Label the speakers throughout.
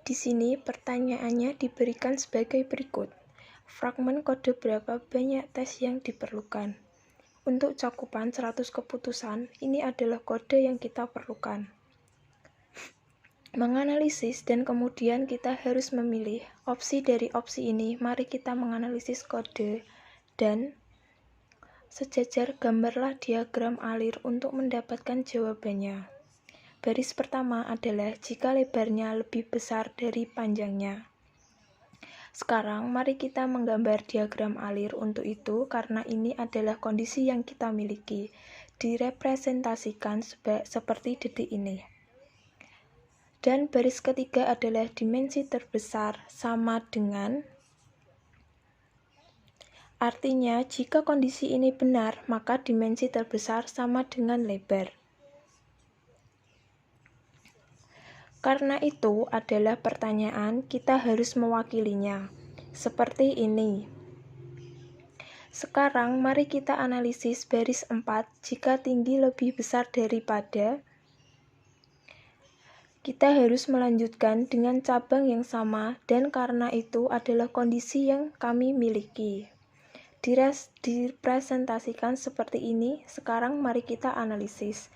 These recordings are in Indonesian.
Speaker 1: Di sini pertanyaannya diberikan sebagai berikut. Fragmen kode berapa banyak tes yang diperlukan? Untuk cakupan 100 keputusan, ini adalah kode yang kita perlukan. Menganalisis dan kemudian kita harus memilih opsi dari opsi ini. Mari kita menganalisis kode dan sejajar gambarlah diagram alir untuk mendapatkan jawabannya. Baris pertama adalah jika lebarnya lebih besar dari panjangnya. Sekarang mari kita menggambar diagram alir untuk itu karena ini adalah kondisi yang kita miliki. Direpresentasikan seperti detik ini. Dan baris ketiga adalah dimensi terbesar sama dengan. Artinya jika kondisi ini benar, maka dimensi terbesar sama dengan lebar. Karena itu adalah pertanyaan, kita harus mewakilinya. Seperti ini. Sekarang mari kita analisis baris 4 jika tinggi lebih besar daripada. Kita harus melanjutkan dengan cabang yang sama dan karena itu adalah kondisi yang kami miliki. Dipresentasikan seperti ini, sekarang mari kita analisis.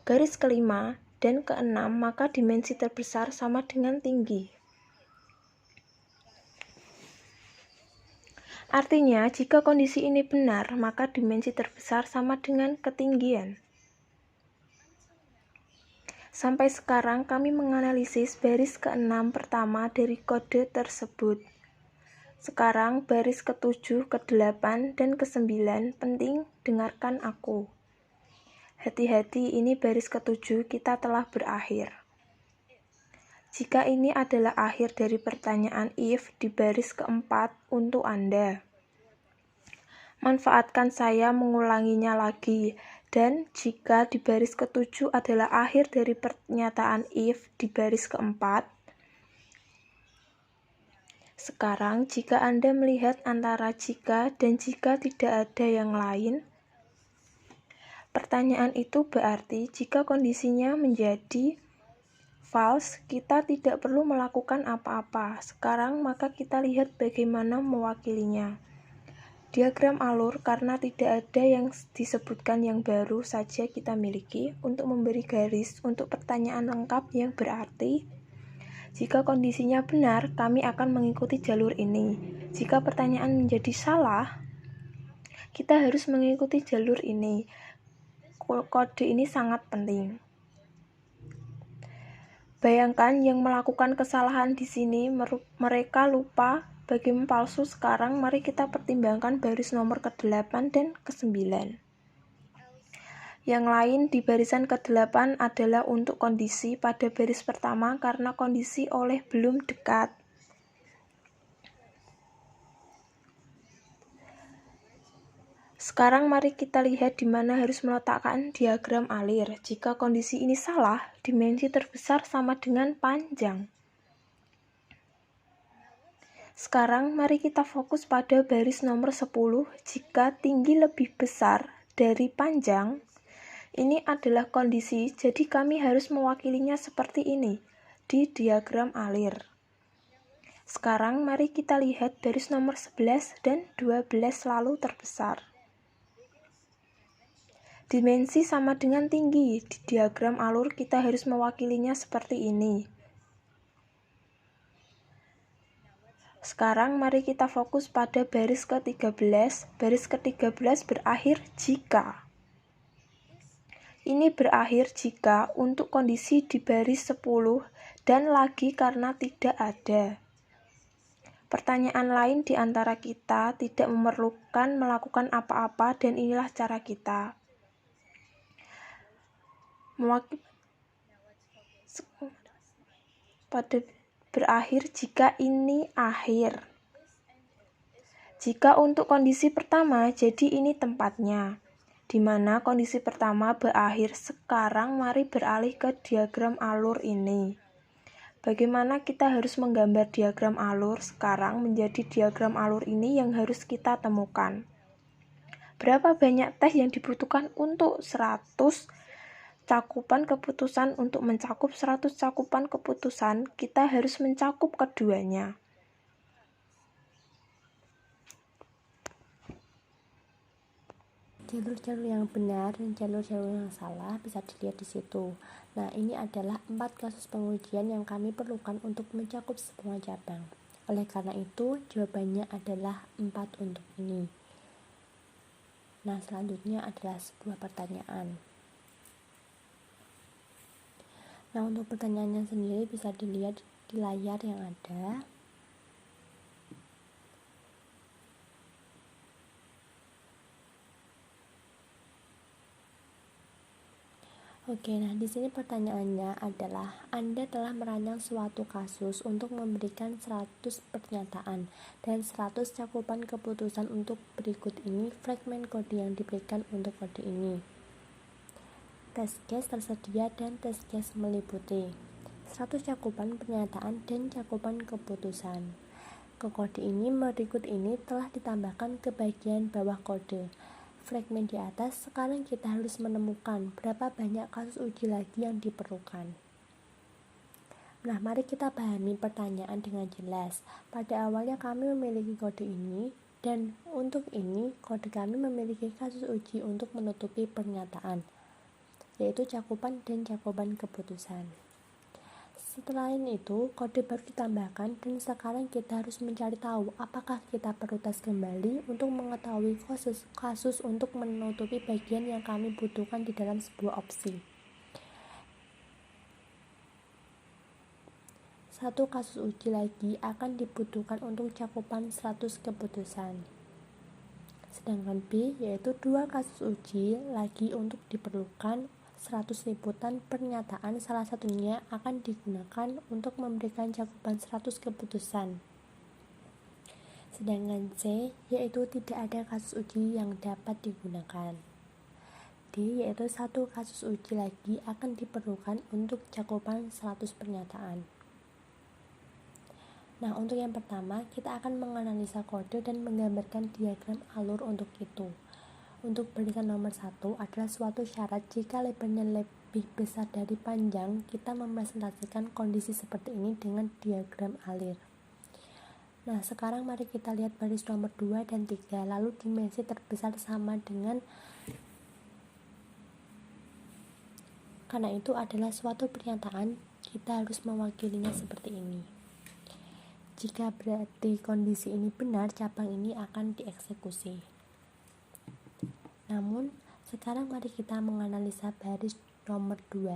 Speaker 1: Garis kelima dan keenam, maka dimensi terbesar sama dengan tinggi. Artinya, jika kondisi ini benar, maka dimensi terbesar sama dengan ketinggian. Sampai sekarang kami menganalisis baris ke-6 pertama dari kode tersebut. Sekarang baris ke-7, ke-8, dan ke-9 penting dengarkan aku. Hati-hati, ini baris ke-7 kita telah berakhir. Jika ini adalah akhir dari pertanyaan if di baris ke-4 untuk Anda. Manfaatkan saya mengulanginya lagi. Dan jika di baris ke-7 adalah akhir dari pernyataan if di baris ke-4. Sekarang jika Anda melihat antara jika dan jika tidak ada yang lain, pertanyaan itu berarti jika kondisinya menjadi false, kita tidak perlu melakukan apa-apa. Sekarang maka kita lihat bagaimana mewakilinya. Diagram alur karena tidak ada yang disebutkan yang baru saja kita miliki untuk memberi garis untuk pertanyaan lengkap yang berarti jika kondisinya benar, kami akan mengikuti jalur ini. Jika pertanyaan menjadi salah, kita harus mengikuti jalur ini. Kode ini sangat penting. Bayangkan yang melakukan kesalahan di sini, mereka lupa bagian palsu. Sekarang mari kita pertimbangkan baris nomor ke-8 dan ke-9. Yang lain di barisan ke-8 adalah untuk kondisi pada baris pertama karena kondisi oleh belum dekat. Sekarang mari kita lihat di mana harus meletakkan diagram alir. Jika kondisi ini salah, dimensi terbesar sama dengan panjang. Sekarang mari kita fokus pada baris nomor 10. Jika tinggi lebih besar dari panjang, ini adalah kondisi, jadi kami harus mewakilinya seperti ini di diagram alir. Sekarang mari kita lihat baris nomor 11 dan 12 selalu terbesar. Dimensi sama dengan tinggi. Di diagram alur kita harus mewakilinya seperti ini. Sekarang mari kita fokus pada baris ke-13. Baris ke-13 berakhir jika. Ini berakhir jika untuk kondisi di baris 10 dan lagi karena tidak ada. Pertanyaan lain di antara kita tidak memerlukan melakukan apa-apa dan inilah cara kita. Pada berakhir jika ini akhir. Jika untuk kondisi pertama, jadi ini tempatnya. Di mana kondisi pertama berakhir. Sekarang mari beralih ke diagram alur ini. Bagaimana kita harus menggambar diagram alur sekarang menjadi diagram alur ini yang harus kita temukan. Berapa banyak tes yang dibutuhkan untuk 100 cakupan keputusan untuk mencakup 100 cakupan keputusan, kita harus mencakup keduanya.
Speaker 2: Jalur-jalur yang benar dan jalur-jalur yang salah bisa dilihat di situ. Nah, ini adalah 4 kasus pengujian yang kami perlukan untuk mencakup semua cabang. Oleh karena itu, jawabannya adalah 4 untuk ini. Nah, selanjutnya adalah sebuah pertanyaan. Nah, untuk pertanyaannya sendiri bisa dilihat di layar yang ada. Oke, nah di sini pertanyaannya adalah Anda telah merancang suatu kasus untuk memberikan 100 pernyataan dan 100 cakupan keputusan untuk berikut ini fragmen kode yang diberikan untuk kode ini. Test case tersedia dan test case meliputi 100 cakupan pernyataan dan cakupan keputusan. Ke kode ini berikut ini telah ditambahkan ke bagian bawah kode. Fragmen di atas, sekarang kita harus menemukan berapa banyak kasus uji lagi yang diperlukan. Nah, mari kita pahami pertanyaan dengan jelas. Pada awalnya kami memiliki kode ini, dan untuk ini, kode kami memiliki kasus uji untuk menutupi pernyataan, yaitu cakupan dan cakupan keputusan. Setelah itu, kode baru ditambahkan dan sekarang kita harus mencari tahu apakah kita perlu tes kembali untuk mengetahui kasus untuk menutupi bagian yang kami butuhkan di dalam sebuah opsi. Satu kasus uji lagi akan dibutuhkan untuk cakupan 100 keputusan. Sedangkan B yaitu 2 kasus uji lagi untuk diperlukan 100 liputan pernyataan, salah satunya akan digunakan untuk memberikan cakupan 100 keputusan. Sedangkan C yaitu tidak ada kasus uji yang dapat digunakan. D yaitu 1 kasus uji lagi akan diperlukan untuk cakupan 100 pernyataan. Nah, untuk yang pertama, kita akan menganalisa kode dan menggambarkan diagram alur untuk itu. Untuk barisan nomor 1 adalah suatu syarat jika lebarnya lebih besar dari panjang, kita merepresentasikan kondisi seperti ini dengan diagram alir. Nah, sekarang mari kita lihat baris nomor 2 dan 3, lalu dimensi terbesar sama dengan, karena itu adalah suatu pernyataan, kita harus mewakilinya seperti ini. Jika berarti kondisi ini benar, cabang ini akan dieksekusi. Namun, sekarang mari kita menganalisa baris nomor 2.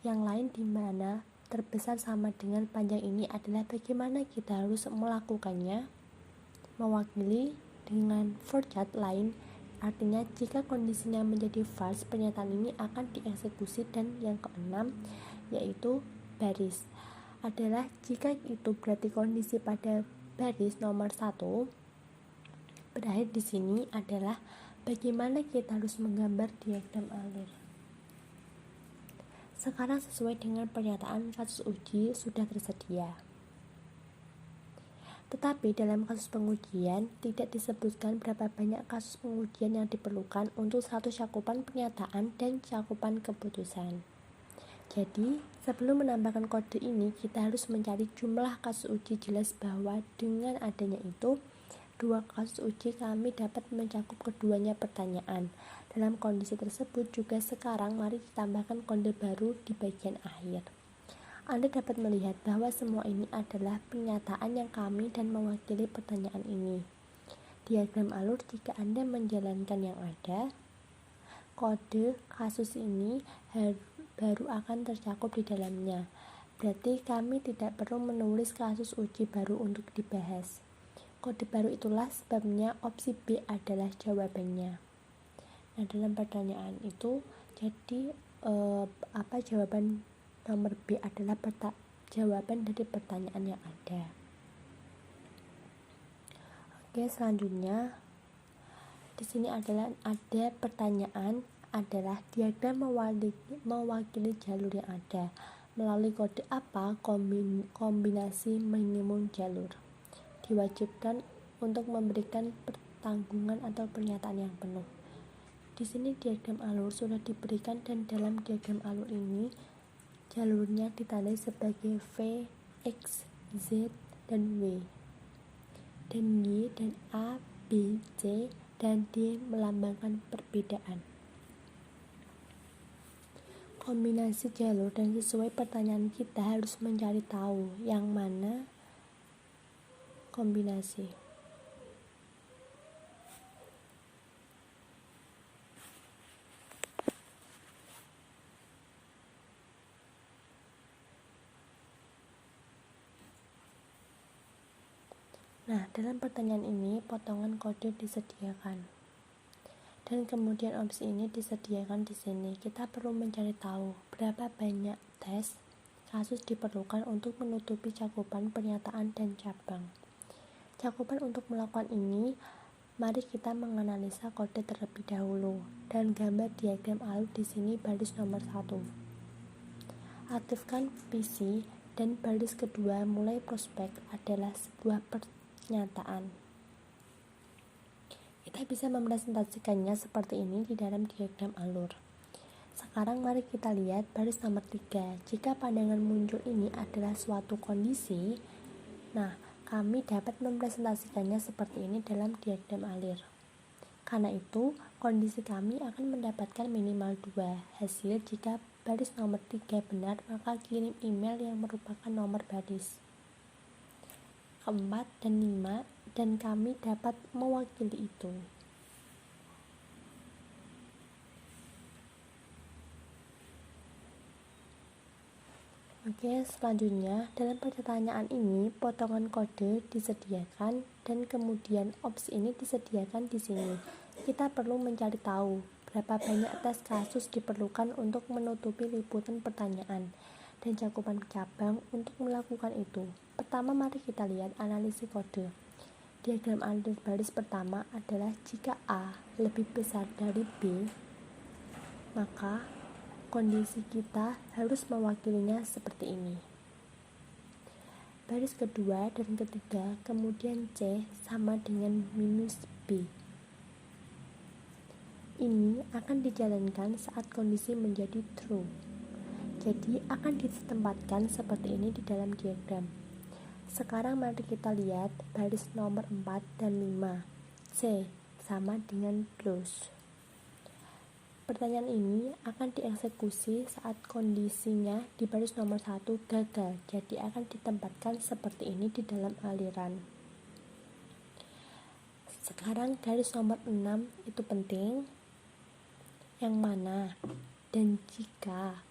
Speaker 2: Yang lain di mana terbesar sama dengan panjang ini adalah bagaimana kita harus melakukannya. Mewakili dengan forjat lain, artinya jika kondisinya menjadi false, pernyataan ini akan dieksekusi. Dan yang keenam, yaitu baris, adalah jika itu berarti kondisi pada baris nomor 1 berakhir di sini adalah bagaimana kita harus menggambar diagram alur. Sekarang sesuai dengan pernyataan kasus uji sudah tersedia. Tetapi dalam kasus pengujian tidak disebutkan berapa banyak kasus pengujian yang diperlukan untuk 100 cakupan pernyataan dan cakupan keputusan. Jadi, sebelum menambahkan kode ini, kita harus mencari jumlah kasus uji. Jelas bahwa dengan adanya itu, 2 kasus uji kami dapat mencakup keduanya pertanyaan. Dalam kondisi tersebut juga sekarang mari ditambahkan kode baru di bagian akhir. Anda dapat melihat bahwa semua ini adalah pernyataan yang kami dan mewakili pertanyaan ini. Diagram alur jika Anda menjalankan yang ada, kode kasus ini baru akan tercakup di dalamnya. Berarti kami tidak perlu menulis kasus uji baru untuk dibahas. Kode baru itulah sebabnya opsi B adalah jawabannya. Nah, dalam pertanyaan itu, jadi jawaban nomor B adalah jawaban dari pertanyaan yang ada. Oke, selanjutnya di sini adalah ada pertanyaan adalah diagram mewakili jalur yang ada. Melalui kode apa kombinasi minimum jalur diwajibkan untuk memberikan pertanggungan atau pernyataan yang penuh. Di sini diagram alur sudah diberikan dan dalam diagram alur ini jalurnya ditandai sebagai V, X, Z, dan W. Dan Y dan A, B, C, dan D melambangkan perbedaan. Kombinasi jalur dan sesuai pertanyaan kita harus mencari tahu yang mana kombinasi. Nah, dalam pertanyaan ini potongan kode disediakan. Dan kemudian opsi ini disediakan di sini. Kita perlu mencari tahu berapa banyak tes kasus diperlukan untuk menutupi cakupan pernyataan dan cabang. Cakupan untuk melakukan ini, mari kita menganalisa kode terlebih dahulu. Dan gambar diagram alur di sini baris nomor 1. Aktifkan PC dan baris kedua mulai prospek adalah sebuah pernyataan. Kita bisa merepresentasikannya seperti ini di dalam diagram alur. Sekarang mari kita lihat baris nomor 3. Jika pandangan muncul ini adalah suatu kondisi, nah kami dapat merepresentasikannya seperti ini dalam diagram alur. Karena itu, kondisi kami akan mendapatkan minimal 2 hasil. Jika baris nomor 3 benar, maka kirim email yang merupakan nomor baris keempat dan 5, dan kami dapat mewakili itu. Oke, selanjutnya dalam pertanyaan ini potongan kode disediakan dan kemudian opsi ini disediakan di sini. Kita perlu mencari tahu berapa banyak tes kasus diperlukan untuk menutupi liputan pertanyaan dan cakupan cabang untuk melakukan itu. Pertama, mari kita lihat analisis kode. Diagram alur baris pertama adalah jika A lebih besar dari B, maka kondisi kita harus mewakilinya seperti ini. Baris kedua dan ketiga, kemudian C sama dengan minus B. Ini akan dijalankan saat kondisi menjadi true. Jadi akan ditempatkan seperti ini di dalam diagram. Sekarang mari kita lihat baris nomor 4 dan 5. C sama dengan plus. Pertanyaan ini akan dieksekusi saat kondisinya di baris nomor 1 gagal. Jadi akan ditempatkan seperti ini di dalam aliran. Sekarang garis nomor 6 itu penting. Yang mana? Dan jika